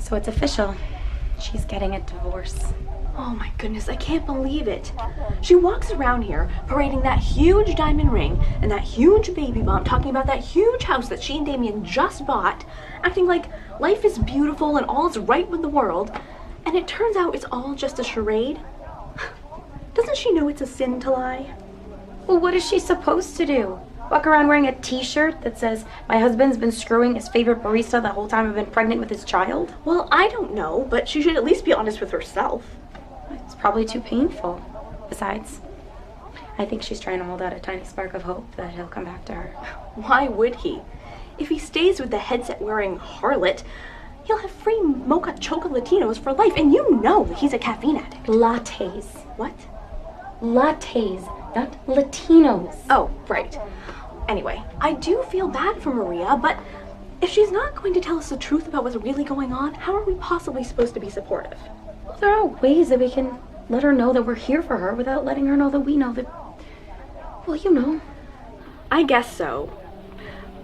So it's official. She's getting a divorce. Oh my goodness, I can't believe it. She walks around here parading that huge diamond ring and that huge baby bump, talking about that huge house that she and Damien just bought, acting like life is beautiful and all is right with the world, and it turns out it's all just a charade. Doesn't she know it's a sin to lie? Well, what is she supposed to do? Walk around wearing a t-shirt that says, "My husband's been screwing his favorite barista the whole time I've been pregnant with his child"? Well, I don't know, but she should at least be honest with herself. It's probably too painful. Besides, I think she's trying to hold out a tiny spark of hope that he'll come back to her. Why would he? If he stays with the headset-wearing harlot, he'll have free mocha chocolatinos for life, and you know he's a caffeine addict. Lattes. What? Lattes, not Latinos. Oh, right. Anyway, I do feel bad for Maria, but if she's not going to tell us the truth about what's really going on, how are we possibly supposed to be supportive? Well, there are ways that we can let her know that we're here for her without letting her know that we know that... Well, you know. I guess so.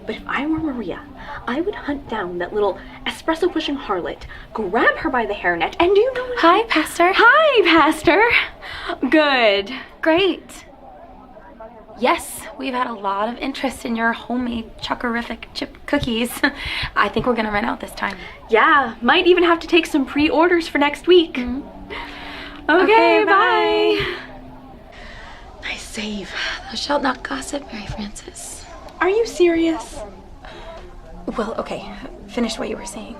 But if I were Maria, I would hunt down that little espresso-pushing harlot, grab her by the hairnet, and do you know what... Hi, Pastor. Hi, Pastor. Good. Great. Yes, we've had a lot of interest in your homemade chocolate chip cookies. I think we're gonna run out this time. Yeah, might even have to take some pre-orders for next week. Mm-hmm. Okay, bye. Nice save. Thou shalt not gossip, Mary Frances. Are you serious? Well, okay. Finish what you were saying.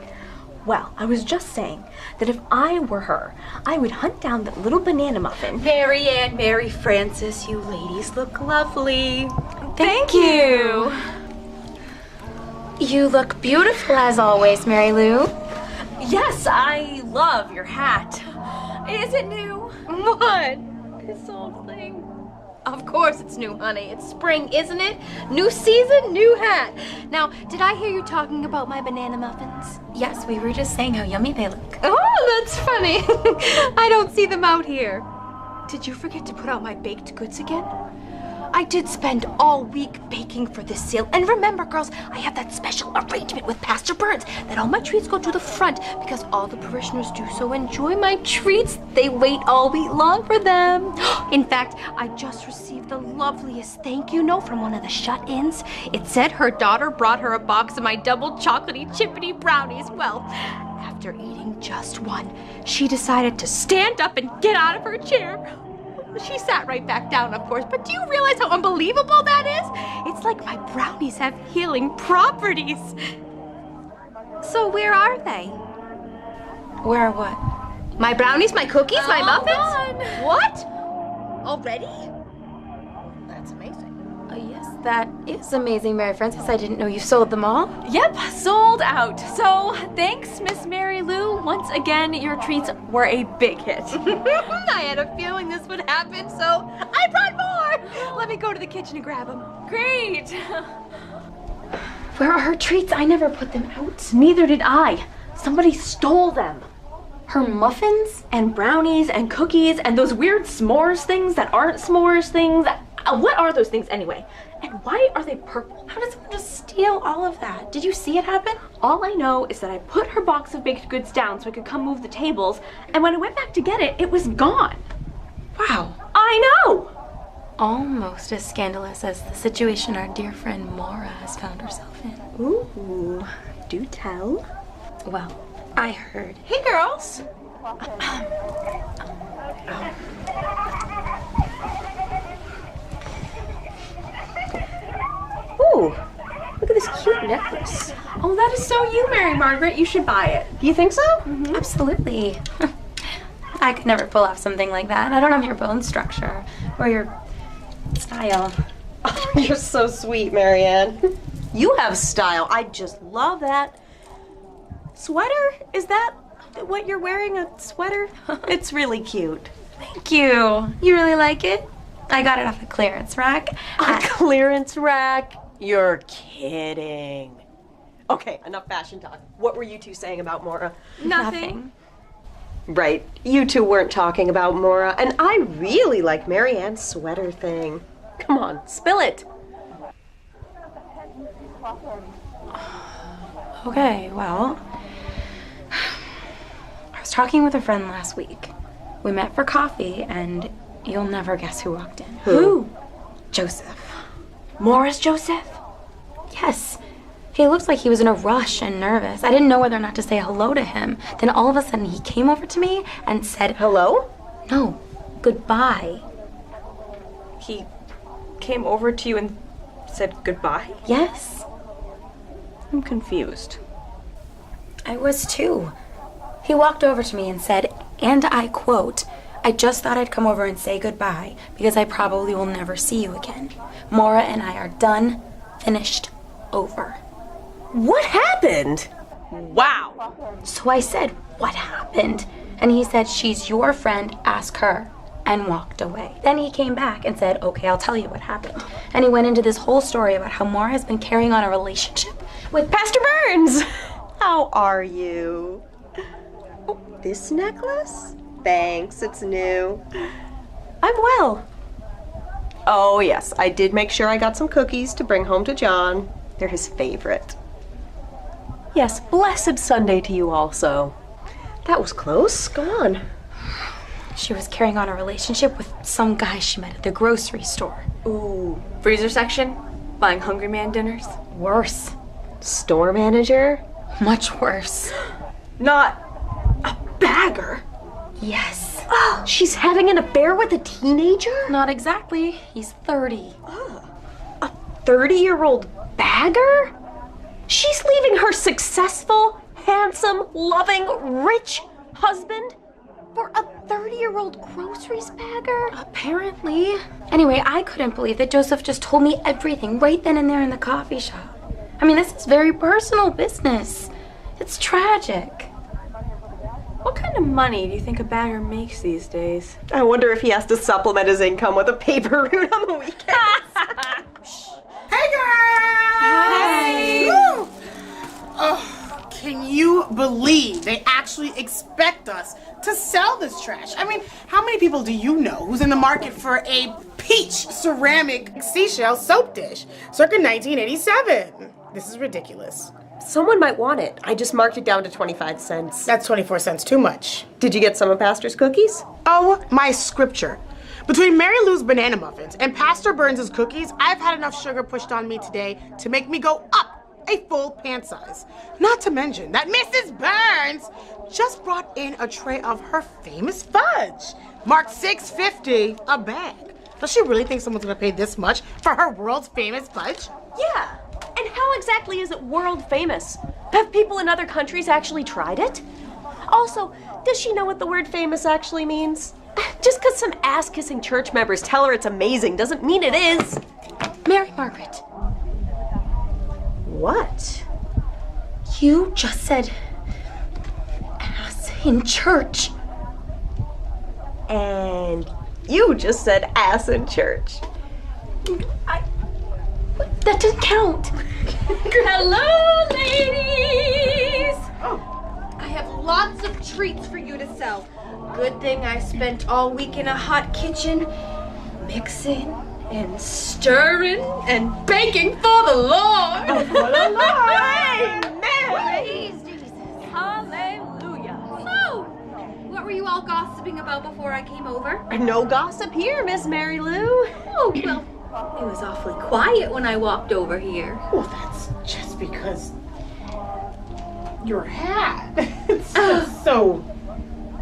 Well, I was just saying that if I were her, I would hunt down that little banana muffin. Mary Ann, Mary Frances, you ladies look lovely. Thank you. You look beautiful as always, Mary Lou. Yes, I love your hat. Is it new? What? This old thing? Of course it's new, honey. It's spring, isn't it? New season, new hat. Now, did I hear you talking about my banana muffins? Yes, we were just saying how yummy they look. Oh, that's funny. I don't see them out here. Did you forget to put out my baked goods again? I did spend all week baking for this sale. And remember, girls, I have that special arrangement with Pastor Burns that all my treats go to the front because all the parishioners do so enjoy my treats. They wait all week long for them. In fact, I just received the loveliest thank you note from one of the shut-ins. It said her daughter brought her a box of my double chocolatey chippity brownies. Well, after eating just one, she decided to stand up and get out of her chair. She sat right back down, of course, but do you realize how unbelievable that is? It's like my brownies have healing properties. So where are they? Where are what? My brownies, my cookies, my muffins? Gone. What? Already? That's amazing. Yes, that is amazing, Mary Frances. I didn't know you sold them all. Yep, sold out. So, thanks, Miss Mary Lou. Once again, your treats were a big hit. I had a feeling this would happen, so I brought more. Let me go to the kitchen and grab them. Great. Where are her treats? I never put them out. Neither did I. Somebody stole them. Her muffins? And brownies and cookies and those weird s'mores things that aren't s'mores things. What are those things anyway? And why are they purple? How does someone just steal all of that? Did you see it happen? All I know is that I put her box of baked goods down so I could come move the tables, and when I went back to get it, it was gone. Wow. I know! Almost as scandalous as the situation our dear friend Maura has found herself in. Ooh, do tell. Well, I heard. Hey, girls. Ooh, look at this cute necklace. Oh, that is so you, Mary Margaret. You should buy it. Do you think so? Mm-hmm. Absolutely. I could never pull off something like that. I don't have your bone structure or your style. Oh, you're so sweet, Marianne. You have style. I just love that. Sweater? Is that what you're wearing? A sweater? It's really cute. Thank you. You really like it? I got it off a clearance rack. A clearance rack? You're kidding. Okay, enough fashion talk. What were you two saying about Maura? Nothing. Right, you two weren't talking about Maura, and I really like Marianne's sweater thing. Come on, spill it. Okay, well, was talking with a friend last week. We met for coffee, and you'll never guess who walked in. Who? Joseph. Morris Joseph? Yes. He looked like he was in a rush and nervous. I didn't know whether or not to say hello to him. Then all of a sudden he came over to me and said, Hello? no, goodbye. He came over to you and said goodbye? Yes, I'm confused. I was too. He walked over to me and said, and I quote, I just thought I'd come over and say goodbye because I probably will never see you again. Maura and I are done, finished, over. What happened? Wow. So I said, what happened? And he said, she's your friend, ask her, and walked away. Then he came back and said, okay, I'll tell you what happened. And he went into this whole story about how Maura has been carrying on a relationship with Pastor Burns! How are you? Oh, this necklace? Thanks, it's new. I'm well. Oh, yes, I did make sure I got some cookies to bring home to John. They're his favorite. Yes, blessed Sunday to you also. That was close. Go on. She was carrying on a relationship with some guy she met at the grocery store. Ooh. Freezer section? Buying Hungry Man dinners? Worse. Store manager? Much worse. Not a bagger? Yes. Oh, she's having an affair with a teenager? Not exactly. He's 30. A 30-year-old bagger? She's leaving her successful, handsome, loving, rich husband for a 30-year-old groceries bagger? Apparently. Anyway, I couldn't believe that Joseph just told me everything right then and there in the coffee shop. I mean, this is very personal business. It's tragic. What kind of money do you think a bagger makes these days? I wonder if he has to supplement his income with a paper route on the weekends. Hey girls! Hi! Woo! Oh, can you believe they actually expect us to sell this trash? I mean, how many people do you know who's in the market for a peach ceramic seashell soap dish circa 1987? This is ridiculous. Someone might want it. I just marked it down to 25 cents. That's 24 cents too much. Did you get some of Pastor's cookies? Oh, my scripture. Between Mary Lou's banana muffins and Pastor Burns' cookies, I've had enough sugar pushed on me today to make me go up a full pant size. Not to mention that Mrs. Burns just brought in a tray of her famous fudge, marked $6.50 a bag. Does she really think someone's gonna pay this much for her world's famous fudge? Yeah. And how exactly is it world famous? Have people in other countries actually tried it? Also, does she know what the word famous actually means? Just because some ass-kissing church members tell her it's amazing doesn't mean it is. Mary Margaret, What? you just said ass in church. And you just said ass in church. That didn't count. Hello, ladies! I have lots of treats for you to sell. Good thing I spent all week in a hot kitchen, mixing and stirring and baking for the Lord. Praise Jesus. Hallelujah. So, what were you all gossiping about before I came over? No gossip here, Miss Mary Lou. Oh, well, it was awfully quiet when I walked over here. Well, that's just because your hat. It's just so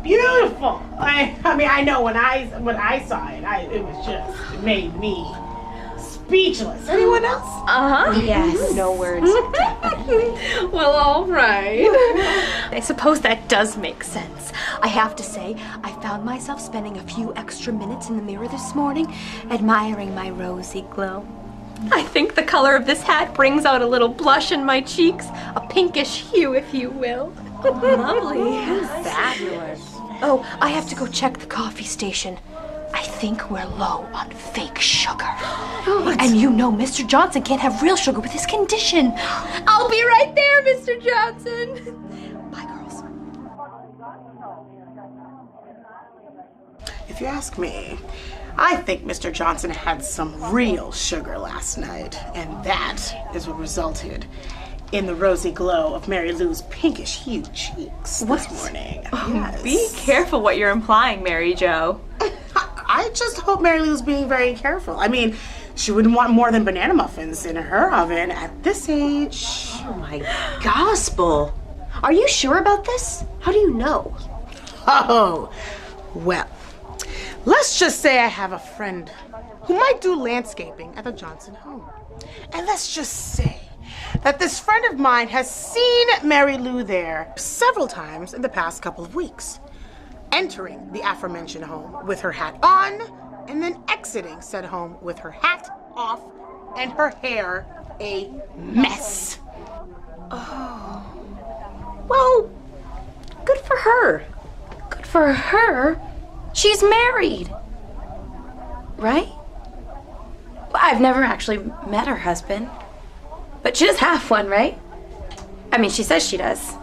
beautiful. I mean, I know when I saw it, it made me speechless. Anyone else? Uh-huh. Yes. No words. Well, all right. I suppose that does make sense. I have to say, I found myself spending a few extra minutes in the mirror this morning, admiring my rosy glow. I think the color of this hat brings out a little blush in my cheeks, a pinkish hue, if you will. Lovely. Fabulous. Oh, I have to go check the coffee station. I think we're low on fake sugar. And you know Mr. Johnson can't have real sugar with his condition. I'll be right there, Mr. Johnson. Bye, girls. If you ask me, I think Mr. Johnson had some real sugar last night, and that is what resulted in the rosy glow of Mary Lou's pinkish hued cheeks this morning. Yes. Be careful what you're implying, Mary Jo. I just hope Mary Lou's being very careful. I mean, she wouldn't want more than banana muffins in her oven at this age. Oh my gospel. Are you sure about this? How do you know? Oh, well, let's just say I have a friend who might do landscaping at the Johnson home. And let's just say that this friend of mine has seen Mary Lou there several times in the past couple of weeks, entering the aforementioned home with her hat on and then exiting said home with her hat off and her hair a mess. Well, good for her. Good for her. She's married. Right? Well, I've never actually met her husband. But she does have one, right? I mean, she says she does.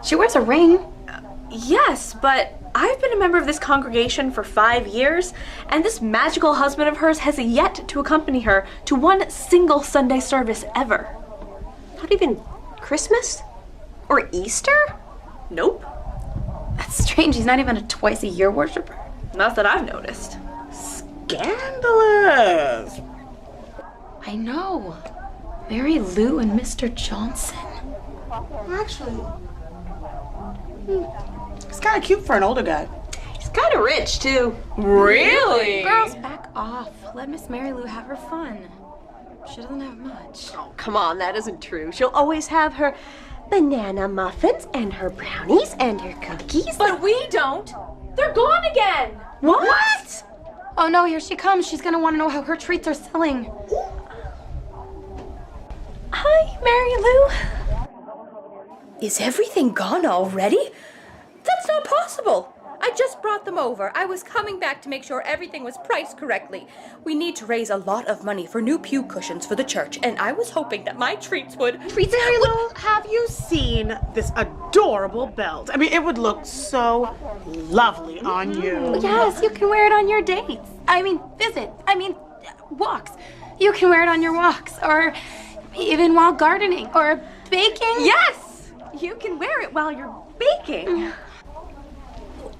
She wears a ring. Yes, but I've been a member of this congregation for 5 years, and this magical husband of hers has yet to accompany her to one single Sunday service ever. Not even Christmas? Or Easter? Nope. That's strange. He's not even a twice-a-year worshiper. Not that I've noticed. Scandalous. I know. Mary Lou and Mr. Johnson. Actually, it's kind of cute for an older guy. He's kind of rich, too. Really? Girls, back off. Let Miss Mary Lou have her fun. She doesn't have much. Oh, come on, that isn't true. She'll always have her banana muffins and her brownies and her cookies. But we don't. They're gone again. What? Oh no, here she comes. She's gonna want to know how her treats are selling. Hi, Mary Lou. Is everything gone already? That's not possible. I just brought them over. I was coming back to make sure everything was priced correctly. We need to raise a lot of money for new pew cushions for the church, and I was hoping that my treats would... Mary Lou, have you seen this adorable belt? I mean, it would look so lovely on you. Yes, you can wear it on your dates. Walks. You can wear it on your walks, or even while gardening, or baking. Yes! You can wear it while you're baking.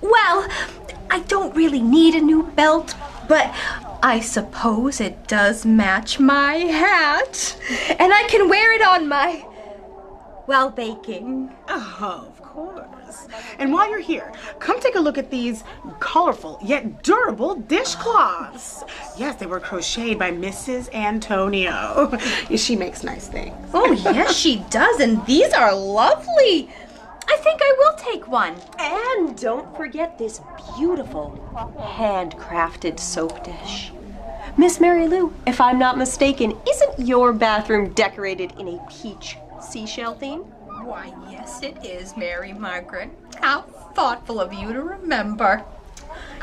Well, I don't really need a new belt, but I suppose it does match my hat. And I can wear it on my... while baking. Oh, of course. And while you're here, come take a look at these colorful yet durable dishcloths. Yes, they were crocheted by Mrs. Antonio. She makes nice things. Oh, yes, she does, and these are lovely. I think I will take one. And don't forget this beautiful handcrafted soap dish. Miss Mary Lou, if I'm not mistaken, isn't your bathroom decorated in a peach seashell theme? Why, yes, it is, Mary Margaret. How thoughtful of you to remember.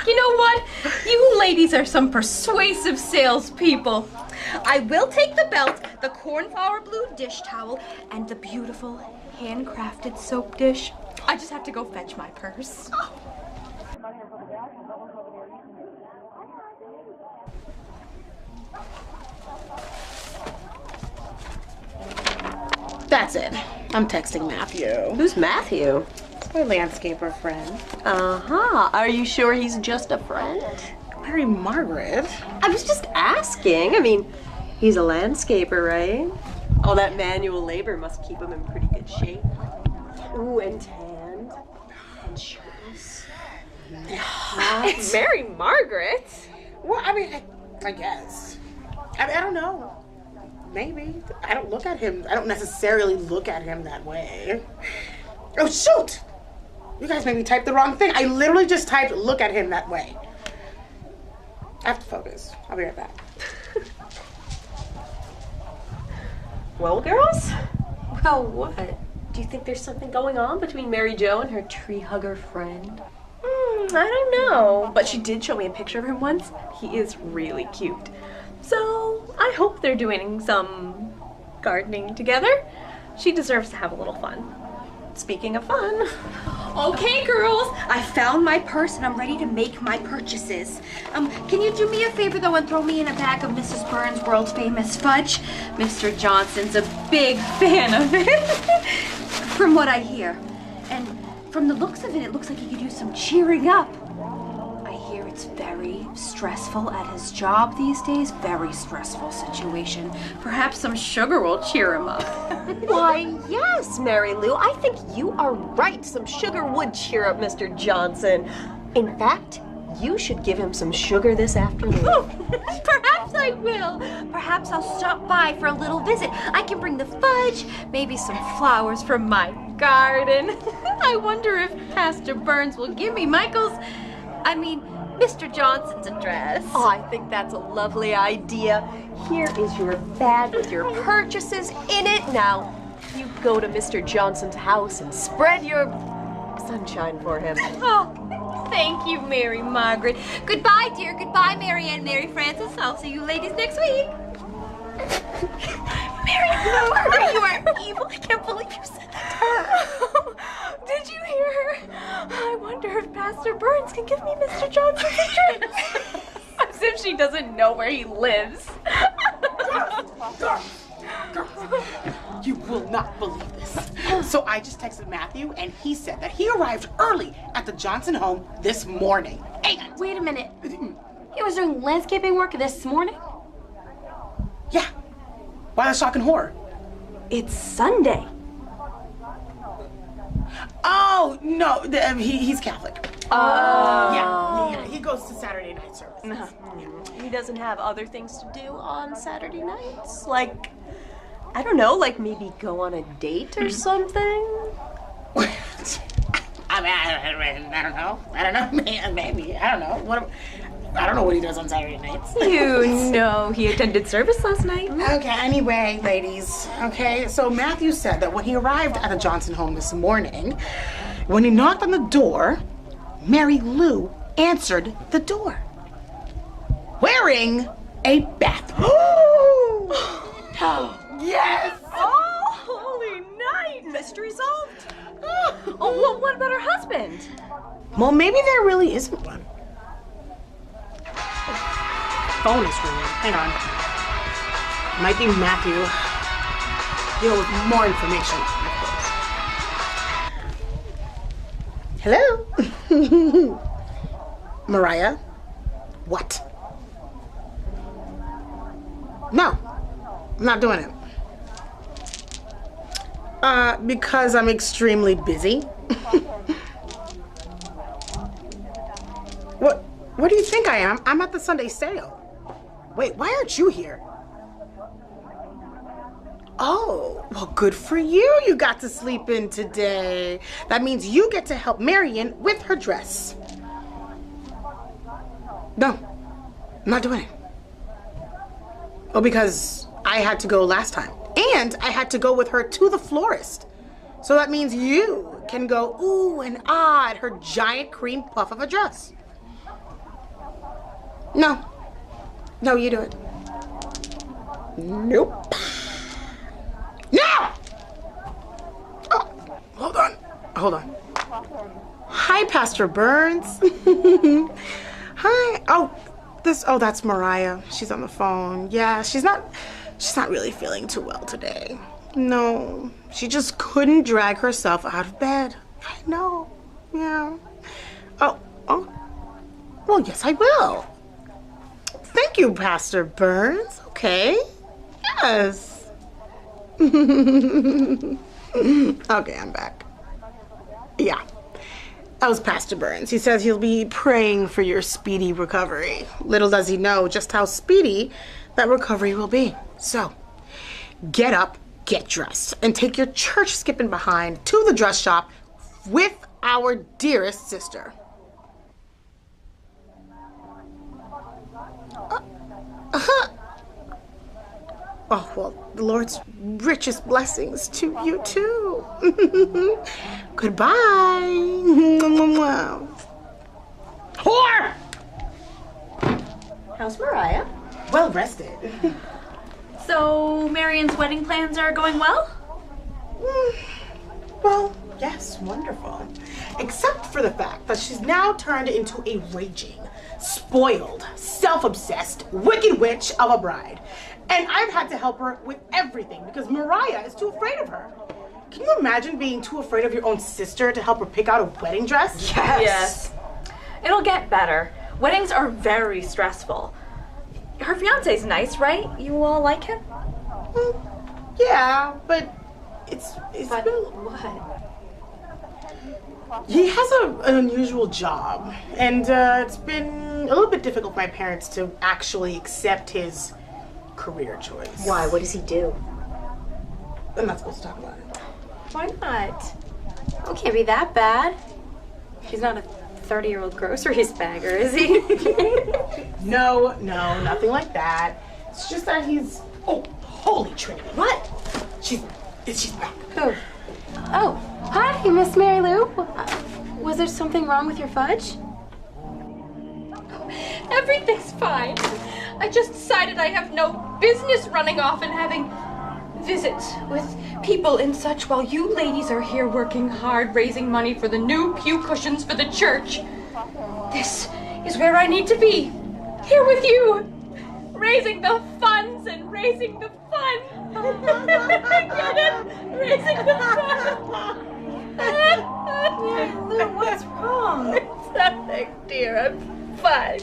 You know what? You ladies are some persuasive salespeople. I will take the belt, the cornflower blue dish towel, and the beautiful handcrafted soap dish. I just have to go fetch my purse. That's it. I'm texting Matthew. Who's Matthew? It's my landscaper friend. Uh-huh. Are you sure he's just a friend? Mary Margaret. I was just asking. I mean, he's a landscaper, right? All that manual labor must keep him in pretty good shape. Ooh, and tanned. And shirtless. It's Mary Margaret. Well, I mean, I guess. I don't know. Maybe. I don't look at him. I don't necessarily look at him that way. Oh, shoot! You guys made me type the wrong thing. I literally just typed look at him that way. I have to focus. I'll be right back. Well, girls, Well, what? do you think there's something going on between Mary Jo and her tree hugger friend? I don't know. But she did show me a picture of him once. He is really cute. So I hope they're doing some gardening together. She deserves to have a little fun. Speaking of fun, Okay, girls, I found my purse and I'm ready to make my purchases. Can you do me a favor though and throw me in a bag of Mrs. Burns' world famous fudge? Mr. Johnson's a big fan of it, from what I hear. And from the looks of it, it looks like he could use some cheering up. I hear it's very stressful at his job these days, very stressful situation. Perhaps some sugar will cheer him up. Why, yes, Mary Lou. I think you are right. Some sugar would cheer up Mr. Johnson. In fact, you should give him some sugar this afternoon. Perhaps I will. Perhaps I'll stop by for a little visit. I can bring the fudge, maybe some flowers from my garden. I wonder if Pastor Burns will give me Mr. Johnson's address. Oh, I think that's a lovely idea. Here is your bag with your purchases in it. Now, you go to Mr. Johnson's house and spread your sunshine for him. Oh, thank you, Mary Margaret. Goodbye, dear. Goodbye, Mary Ann, Mary Frances. I'll see you ladies next week. Mary Margaret, you are evil. I can't believe you said that to her. Did you hear her? I wonder if Pastor Burns can give me Mr. Johnson's address. As if she doesn't know where he lives. You will not believe this. So I just texted Matthew, and he said that he arrived early at the Johnson home this morning. And Wait a minute. He was doing landscaping work this morning? yeah, why the shock and horror? It's Sunday. Oh no, he's Catholic. Oh. Yeah, he goes to Saturday night service. He doesn't have other things to do on Saturday nights? Like, I don't know, like maybe go on a date or something? I don't know, man, maybe. I don't know. I don't know what he does on Saturday nights. You know he attended service last night. Okay, anyway, ladies. Okay, so Matthew said that when he arrived at the Johnson home this morning, when he knocked on the door, Mary Lou answered the door. Wearing a bath. Yes! Oh, holy night! Mystery solved. Oh, well, what about her husband? Well, maybe there really isn't one. Phone is ringing. Hang on. Might be Matthew. Deal with more information, of course. Hello? Mariah? What? No, I'm not doing it. Because I'm extremely busy. What do you think I am? I'm at the Sunday sale. Wait, why aren't you here? Oh, well, good for you. You got to sleep in today. That means you get to help Marian with her dress. No, I'm not doing it. Oh, because I had to go last time. And I had to go with her to the florist. So that means you can go ooh and ah at her giant cream puff of a dress. No. No, you do it. Nope. No! Oh, hold on. Hi, Pastor Burns. Hi. That's Mariah. She's on the phone. Yeah, she's not really feeling too well today. No, she just couldn't drag herself out of bed. I know. Yeah. Oh. Well, yes, I will. Thank you, Pastor Burns. Okay. Yes. Okay, I'm back. Yeah. That was Pastor Burns. He says he'll be praying for your speedy recovery. Little does he know just how speedy that recovery will be. So, get up, get dressed, and take your church skipping behind to the dress shop with our dearest sister. Oh, well, the Lord's richest blessings to you, too. Goodbye. Whore! How's Mariah? Well rested. So, Marian's wedding plans are going well? Well, yes, wonderful. Except for the fact that she's now turned into a raging, spoiled, self-obsessed, wicked witch of a bride. And I've had to help her with everything because Mariah is too afraid of her. Can you imagine being too afraid of your own sister to help her pick out a wedding dress? Yes. It'll get better. Weddings are very stressful. Her fiance's nice, right? You all like him? Yeah, but it's But been... what? He has an unusual job, and it's been a little bit difficult for my parents to actually accept his career choice. Why? What does he do? I'm not supposed to talk about it. Why not? Oh, can't be that bad. He's not a 30-year-old groceries bagger, is he? No, nothing like that. It's just that he's... Oh, holy Trinity. What? She's back. Oh, hi, Miss Mary Lou. Was there something wrong with your fudge? Everything's fine. I just decided I have no business running off and having visits with people and such while you ladies are here working hard raising money for the new pew cushions for the church. This is where I need to be. Here with you. Raising the funds and raising the fun. Get it? Raising the fun. Lou, what's wrong? It's nothing, dear. I'm fine.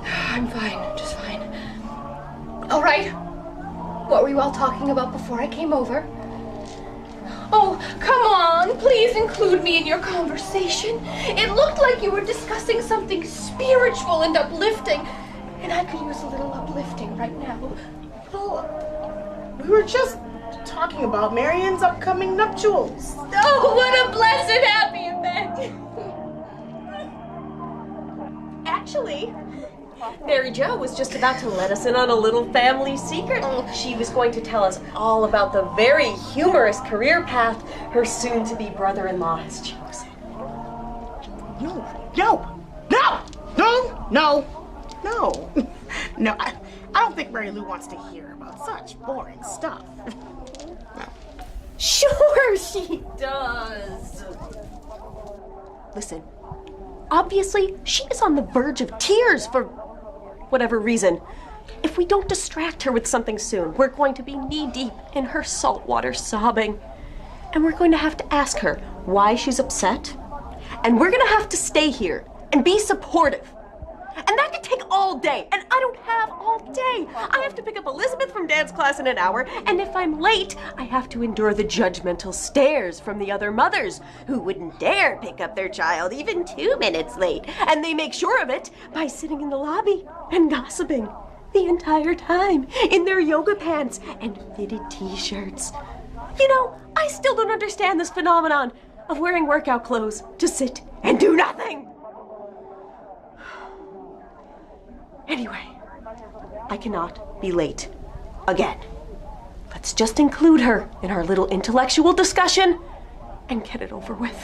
I'm fine. Just fine. All right. What were you all talking about before I came over? Oh, come on. Please include me in your conversation. It looked like you were discussing something spiritual and uplifting, and I could use a little uplifting right now. We were just talking about Marian's upcoming nuptials. Oh, what a blessed happy event! Actually, Mary Jo was just about to let us in on a little family secret. She was going to tell us all about the very humorous career path her soon-to-be brother-in-law has chosen. No, I don't think Mary Lou wants to hear about such boring stuff. Sure she does. Listen, obviously she is on the verge of tears for whatever reason. If we don't distract her with something soon, we're going to be knee-deep in her saltwater sobbing. And we're going to have to ask her why she's upset. And we're going to have to stay here and be supportive. And that could take all day, and I don't have all day. I have to pick up Elizabeth from dance class in an hour, and if I'm late, I have to endure the judgmental stares from the other mothers who wouldn't dare pick up their child even 2 minutes late. And they make sure of it by sitting in the lobby and gossiping the entire time in their yoga pants and fitted t-shirts. You know, I still don't understand this phenomenon of wearing workout clothes to sit and do nothing. Anyway, I cannot be late again. Let's just include her in our little intellectual discussion and get it over with.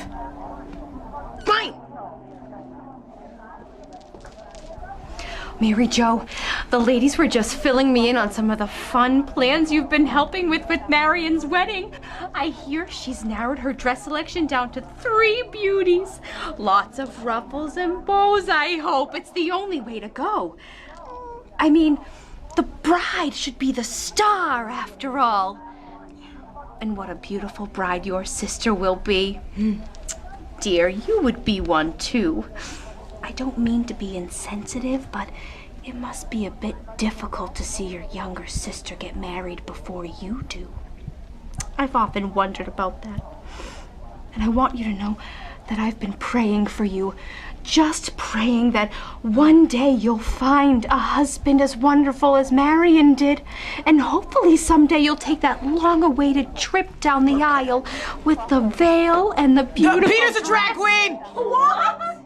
Fine! Mary Jo, the ladies were just filling me in on some of the fun plans you've been helping with Marion's wedding. I hear she's narrowed her dress selection down to 3 beauties. Lots of ruffles and bows, I hope. It's the only way to go. I mean, the bride should be the star after all. And what a beautiful bride your sister will be. Dear, you would be one too. I don't mean to be insensitive, but it must be a bit difficult to see your younger sister get married before you do. I've often wondered about that. And I want you to know that I've been praying for you. Just praying that one day you'll find a husband as wonderful as Marion did. And hopefully someday you'll take that long-awaited trip down the aisle with the veil and the beautiful... Peter's a drag queen! What?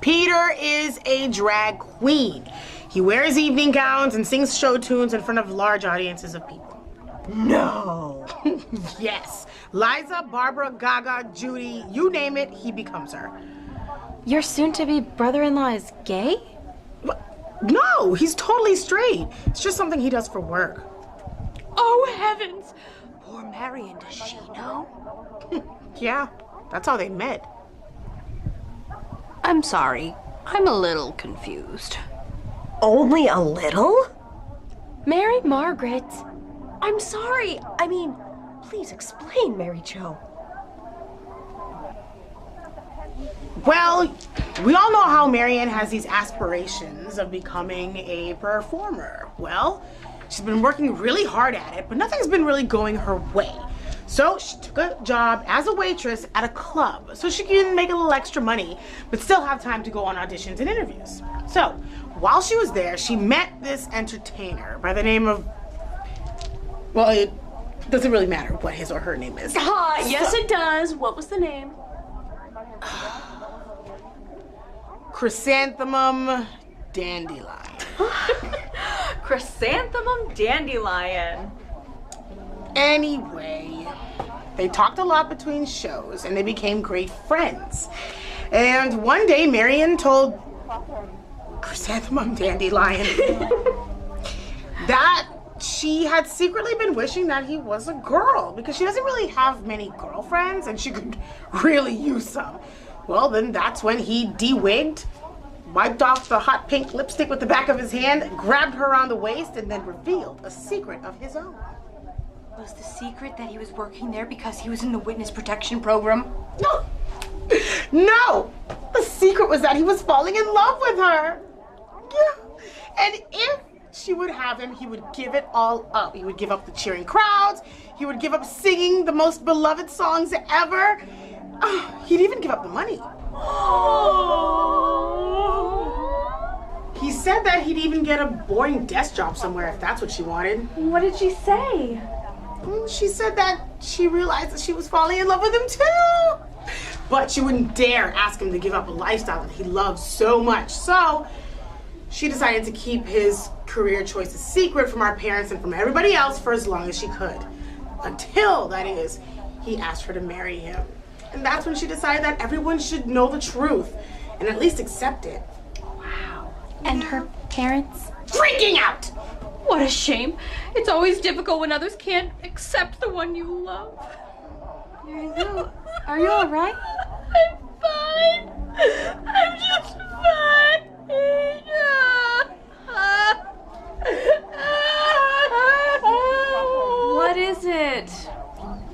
Peter is a drag queen. He wears evening gowns and sings show tunes in front of large audiences of people. No. Yes. Liza, Barbara, Gaga, Judy, you name it, he becomes her. Your soon-to-be brother-in-law is gay? What? No, he's totally straight. It's just something he does for work. Oh, heavens! Poor Marion, does she know? Yeah, That's how they met. I'm sorry. I'm a little confused. Only a little? Mary Margaret. I'm sorry. I mean, please explain, Mary Jo. Well, we all know how Marianne has these aspirations of becoming a performer. Well, she's been working really hard at it, but nothing's been really going her way. So she took a job as a waitress at a club so she can make a little extra money, but still have time to go on auditions and interviews. So while she was there, she met this entertainer by the name of, well, it doesn't really matter what his or her name is. Yes, it does. What was the name? Chrysanthemum Dandelion. Chrysanthemum Dandelion. Anyway, they talked a lot between shows and they became great friends. And one day, Marianne told Chrysanthemum Dandelion that she had secretly been wishing that he was a girl because she doesn't really have many girlfriends and she could really use some. Well, then that's when he de-wigged, wiped off the hot pink lipstick with the back of his hand, grabbed her around the waist, and then revealed a secret of his own. Was the secret that he was working there because he was in the witness protection program? No! No! The secret was that he was falling in love with her. Yeah. And if she would have him, he would give it all up. He would give up the cheering crowds. He would give up singing the most beloved songs ever. He'd even give up the money. He said that he'd even get a boring desk job somewhere if that's what she wanted. What did she say? She said that she realized that she was falling in love with him too. But she wouldn't dare ask him to give up a lifestyle that he loved so much. So she decided to keep his career choices secret from our parents and from everybody else for as long as she could. Until, that is, he asked her to marry him. And that's when she decided that everyone should know the truth and at least accept it. And her parents? Freaking out! What a shame. It's always difficult when others can't accept the one you love. Mary Lou, are you all right? I'm fine. I'm just fine. What is it?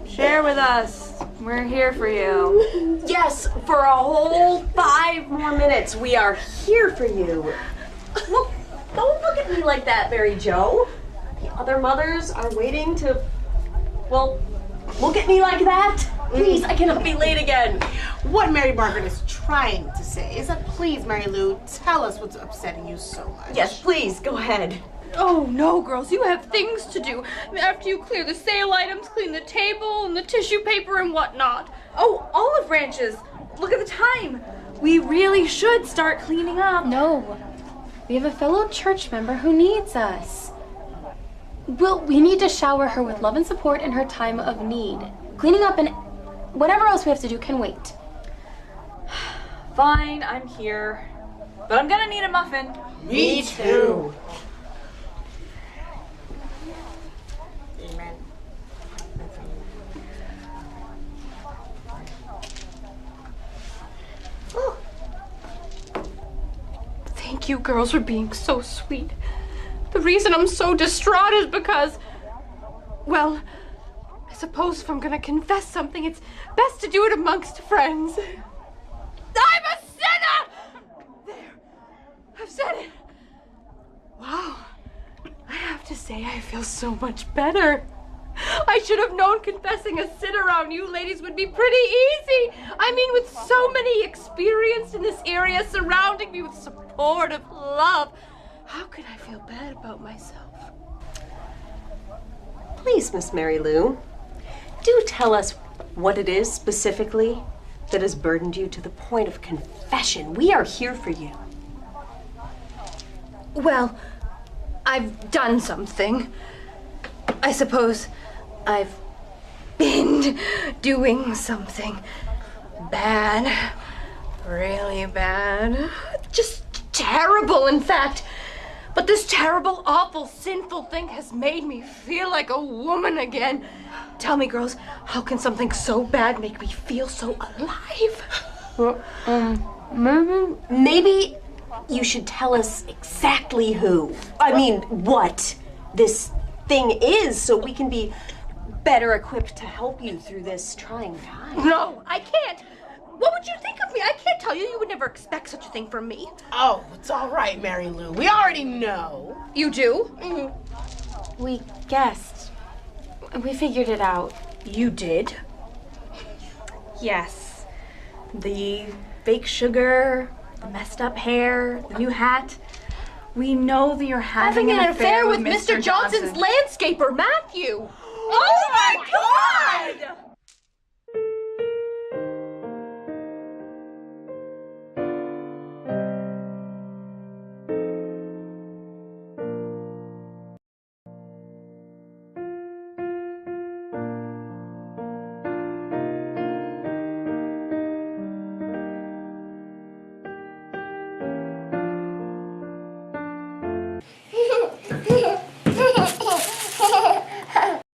Share with us. We're here for you. Yes, for a whole 5 more minutes. We are here for you. Look, don't look at me like that, Mary Jo. The other mothers are waiting to, well, look at me like that. Please, I cannot be late again. What Mary Margaret is trying to say is that please, Mary Lou, tell us what's upsetting you so much. Yes, please, go ahead. Oh no, girls, you have things to do. After you clear the sale items, clean the table and the tissue paper and whatnot. Oh, olive branches. Look at the time. We really should start cleaning up. No. We have a fellow church member who needs us. Well, we need to shower her with love and support in her time of need. Cleaning up and whatever else we have to do can wait. Fine, I'm here. But I'm gonna need a muffin. Me too. Amen. Thank you girls for being so sweet. The reason I'm so distraught is because, well, I suppose if I'm gonna confess something, it's best to do it amongst friends. I'm a sinner! There, I've said it. Wow, I have to say I feel so much better. I should have known confessing a sin around you ladies would be pretty easy. I mean, with so many experienced in this area surrounding me with supportive love, how could I feel bad about myself? Please, Miss Mary Lou, do tell us what it is specifically that has burdened you to the point of confession. We are here for you. Well, I've done something. I suppose I've been doing something bad. Really bad. Just terrible, in fact. But this terrible, awful, sinful thing has made me feel like a woman again. Tell me, girls, how can something so bad make me feel so alive? Maybe you should tell us exactly who. I mean, what this thing is, so we can be better equipped to help you through this trying time. No, I can't. What would you think of me? I can't tell you. You would never expect such a thing from me. Oh, it's all right, Mary Lou. We already know. You do? We guessed. We figured it out. You did? Yes. The fake sugar, the messed up hair, the new hat. We know that you're having an affair with Mr. Johnson's landscaper, Matthew. Oh my God!